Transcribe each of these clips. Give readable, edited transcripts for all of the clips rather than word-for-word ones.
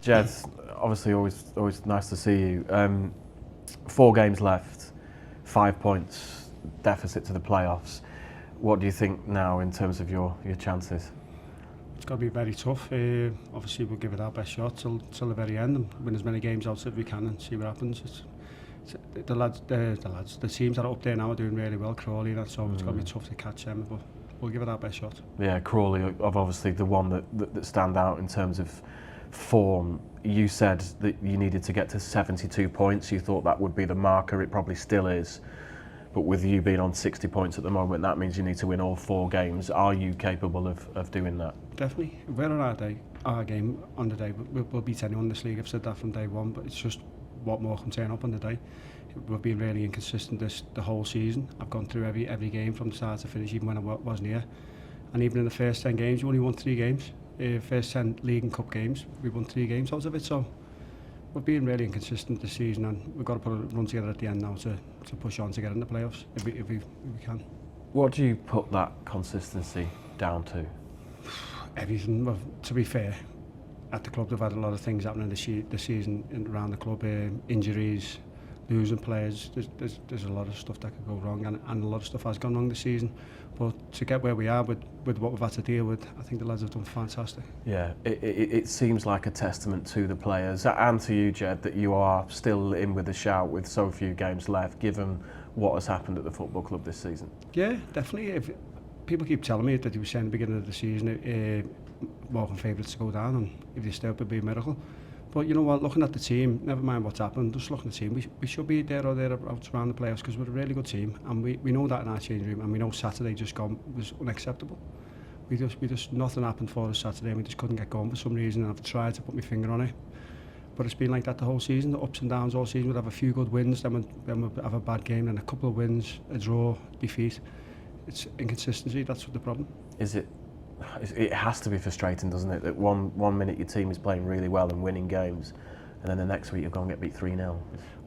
Ged, obviously always nice to see you. 4 games left, 5 points deficit to the playoffs. What do you think now in terms of your chances? It's got to be very tough. Obviously, we'll give it our best shot till the very end and win as many games out as we can and see what happens. The teams that are up there now are doing really well, Crawley, and so it's got to be tough to catch them, but we'll give it our best shot. Yeah, Crawley are obviously the one that stand out in terms of form. You said that you needed to get to 72 points. You thought that would be the marker. It probably still is. But with you being on 60 points at the moment, that means you need to win all 4 games. Are you capable of doing that? Definitely. If we're on our game on the day, we'll beat anyone in this league. I've said that from day one, but it's just what more can turn up on the day. We've been really inconsistent the whole season. I've gone through every game from start to finish, even when I wasn't here. And even in the first 10 games, we only won 3 games. First 10 league and cup games, we won 3 games out of it. So we've been really inconsistent this season, and we've got to put a run together at the end now to push on to get in the playoffs if we can. What do you put that consistency down to? Everything. Well, to be fair, at the club they've had a lot of things happening this season around the club, injuries, losing players. There's a lot of stuff that could go wrong, and a lot of stuff has gone wrong this season. But to get where we are with what we've had to deal with, I think the lads have done fantastic. Yeah, it seems like a testament to the players and to you, Ged, that you are still in with a shout with so few games left, given what has happened at the football club this season. Yeah, definitely. If people keep telling me that they were saying at the beginning of the season, Morecambe favourites to go down, and if they stay up, it'd be a miracle. But you know what, looking at the team, never mind what's happened, just looking at the team, we should be there or thereabouts around the playoffs because we're a really good team, and we know that in our changing room, and we know Saturday just gone was unacceptable. We just nothing happened for us Saturday, and we just couldn't get going for some reason, and I've tried to put my finger on it. But it's been like that the whole season, the ups and downs all season. We'd have a few good wins, then we'd have a bad game, then a couple of wins, a draw, defeat. It's inconsistency, that's the problem. It has to be frustrating, doesn't it? That one minute your team is playing really well and winning games, and then the next week you'll go and get beat 3-0.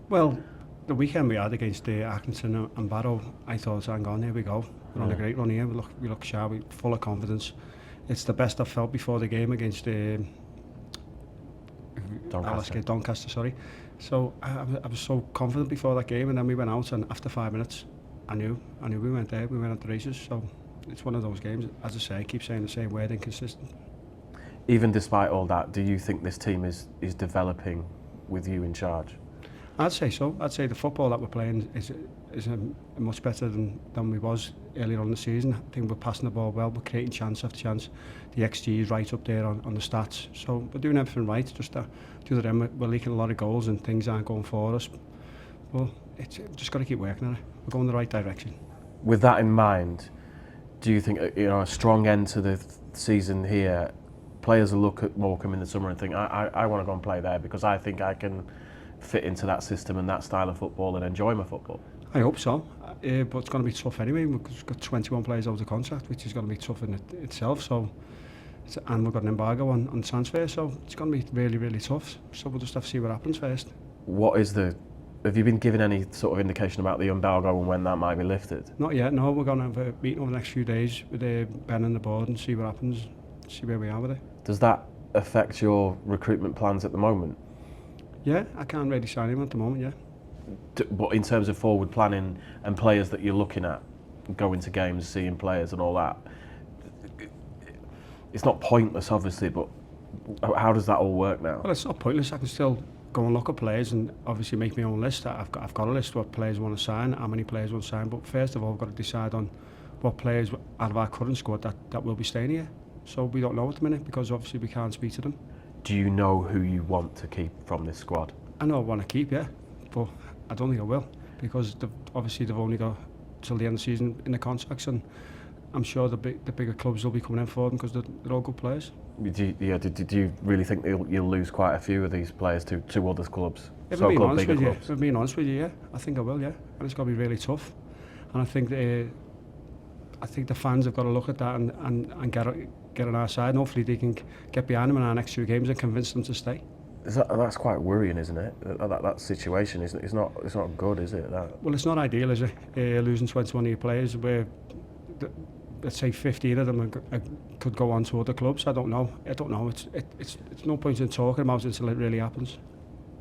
Well, the weekend we had against Atkinson and Barrow, I thought, hang on, here we go. We're on a great run here. We look sharp, we're full of confidence. It's the best I've felt before the game against Doncaster. Sorry. So I was so confident before that game, and then we went out, and after 5 minutes, I knew we went there. We went at the races. So it's one of those games. As I say, I keep saying the same word, inconsistent. Even despite all that, do you think this team is developing with you in charge? I'd say so. I'd say the football that we're playing is much better than we was earlier on in the season. I think we're passing the ball well, we're creating chance after chance. The XG is right up there on the stats. So we're doing everything right. Just the other end, we're leaking a lot of goals and things aren't going for us. Well, it's just got to keep working on it. We're going in the right direction. With that in mind, do you think a strong end to the season here, players will look at Morecambe in the summer and think, I want to go and play there because I think I can fit into that system and that style of football and enjoy my football? I hope so, but it's going to be tough anyway. We've got 21 players out of contract, which is going to be tough in itself. So, and we've got an embargo on transfer, so it's going to be really, really tough. So we'll just have to see what happens first. Have you been given any sort of indication about the embargo and when that might be lifted? Not yet, no. We're going to have a meeting over the next few days with Ben and the board and see what happens, see where we are with it. Does that affect your recruitment plans at the moment? Yeah, I can't really sign him at the moment, yeah. But in terms of forward planning and players that you're looking at, going to games, seeing players and all that, it's not pointless obviously, but how does that all work now? Well, it's not pointless. I can still go and look at players and obviously make my own list. I've got a list of what players I want to sign, how many players I want to sign, but first of all I've got to decide on what players out of our current squad that will be staying here. So we don't know at the minute because obviously we can't speak to them. Do you know who you want to keep from this squad? I know I want to keep, yeah, but I don't think I will because they've only got till the end of the season in the contracts, and I'm sure the bigger clubs will be coming in for them because they're all good players. Did you really think you'll lose quite a few of these players to other clubs? If I'm being honest with you, yeah, I think I will, yeah, and it's going to be really tough, and I think the fans have got to look at that and get on our side, and hopefully they can get behind them in our next 2 games and convince them to stay. That's quite worrying, isn't it? That situation, isn't it? It's not good, is it? Well, it's not ideal, is it? Losing 21 of your players, where let's say 15 of them could go on to other clubs. I don't know. It's no point in talking about it until it really happens.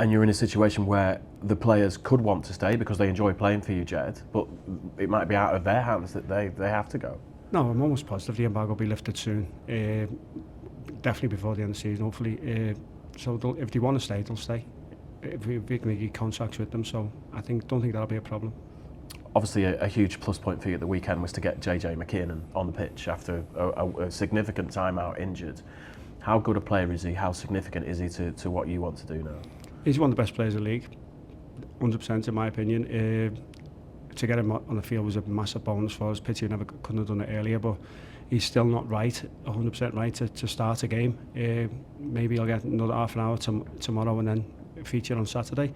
And you're in a situation where the players could want to stay because they enjoy playing for you, Ged, but it might be out of their hands that they have to go. No, I'm almost positive the embargo will be lifted soon. Definitely before the end of the season, hopefully. So if they want to stay, they'll stay. If we can make contracts with them, so don't think that'll be a problem. Obviously, a huge plus point for you at the weekend was to get JJ McKinnon on the pitch after a significant time out injured. How good a player is he? How significant is he to what you want to do now? He's one of the best players in the league, 100% in my opinion. To get him on the field was a massive bonus for us. Pity he couldn't have done it earlier, but he's still not right, 100% right to start a game. Maybe I'll get another half an hour tomorrow and then feature on Saturday.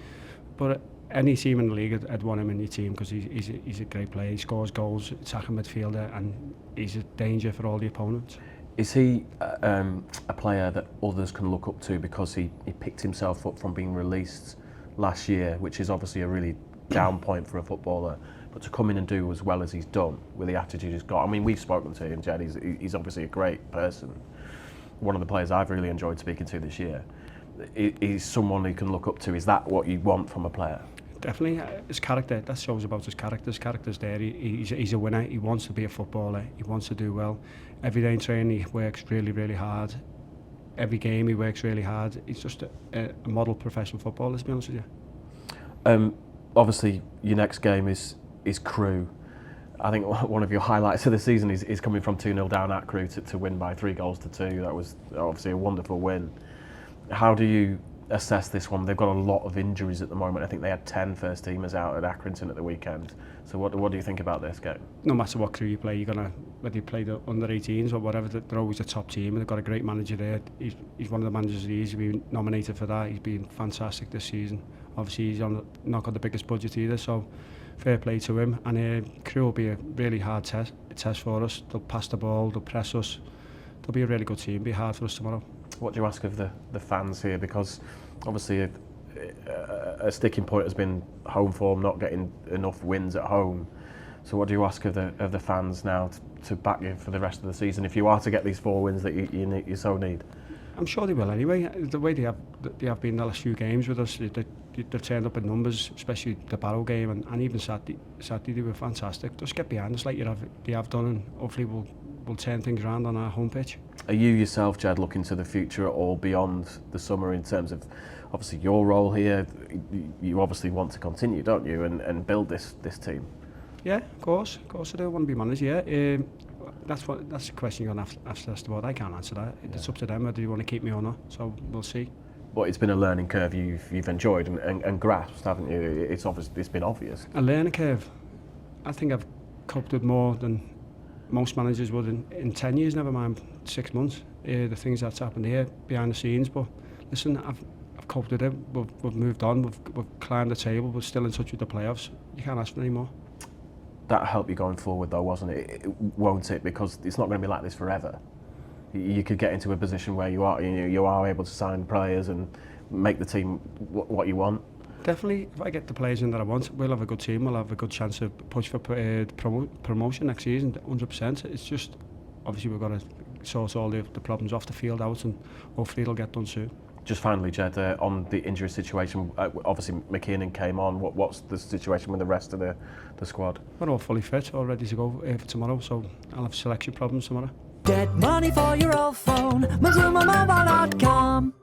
But any team in the league, I'd want him in your team because he's a great player. He scores goals, attacking midfielder, and he's a danger for all the opponents. Is he a player that others can look up to because he picked himself up from being released last year, which is obviously a really down point for a footballer, but to come in and do as well as he's done with the attitude he's got? I mean, we've spoken to him, Ged. He's obviously a great person. One of the players I've really enjoyed speaking to this year. He's someone you can look up to. Is that what you want from a player? Definitely, his character. That shows about his character. His character's there. He's a winner. He wants to be a footballer. He wants to do well. Every day in training, he works really, really hard. Every game, he works really hard. He's just a model professional footballer, to be honest with you. Obviously, your next game is Crewe. I think one of your highlights of the season is coming from 2-0 down at Crewe to win by 3-2. That was obviously a wonderful win. How do you assess this one? They've got a lot of injuries at the moment. I think they had 10 first teamers out at Accrington at the weekend. So what do you think about this game? No matter what Crewe you play, whether you play the under 18s or whatever, they're always a top team, and they've got a great manager there. He's one of the managers he's been nominated for that. He's been fantastic this season. Obviously, he's not got the biggest budget either, so fair play to him. And Crewe will be a really hard test for us. They'll pass the ball, they'll press us. They'll be a really good team. It'll be hard for us tomorrow. What do you ask of the fans here? Because obviously a sticking point has been home form, not getting enough wins at home. So what do you ask of the fans now to back you for the rest of the season if you are to get these 4 wins that you so need? I'm sure they will anyway. The way they have been the last few games with us, they've turned up in numbers, especially the Barrow game and even Saturday they were fantastic. Just get behind us like they have done, and hopefully we'll turn things around on our home pitch. Are you yourself, Ged, looking to the future at all beyond the summer in terms of obviously your role here? You obviously want to continue, don't you, and build this team? Yeah, of course I do want to be manager. Yeah, that's a question you're going to have to ask the board. I can't answer that. Yeah. It's up to them whether you want to keep me or not. So we'll see. But it's been a learning curve you've enjoyed and grasped, haven't you? It's been obvious. A learning curve. I think I've coped with more than most managers would in 10 years, never mind 6 months. The things that's happened here behind the scenes, but listen, I've coped with it. We've moved on. We've climbed the table. We're still in touch with the playoffs. You can't ask for any more. That helped you going forward, though, wasn't it? Won't it? Because it's not going to be like this forever. You could get into a position where you are able to sign players and make the team what you want. Definitely, if I get the players in that I want, we'll have a good team. We'll have a good chance to push for promotion next season, 100%. It's just, obviously, we've got to sort all the problems off the field out, and hopefully it'll get done soon. Just finally, Ged, on the injury situation, obviously McKinnon came on. What's the situation with the rest of the squad? We're all fully fit, all ready to go for tomorrow, so I'll have selection problems tomorrow. Get money for your old phone, MazumaMobile.com.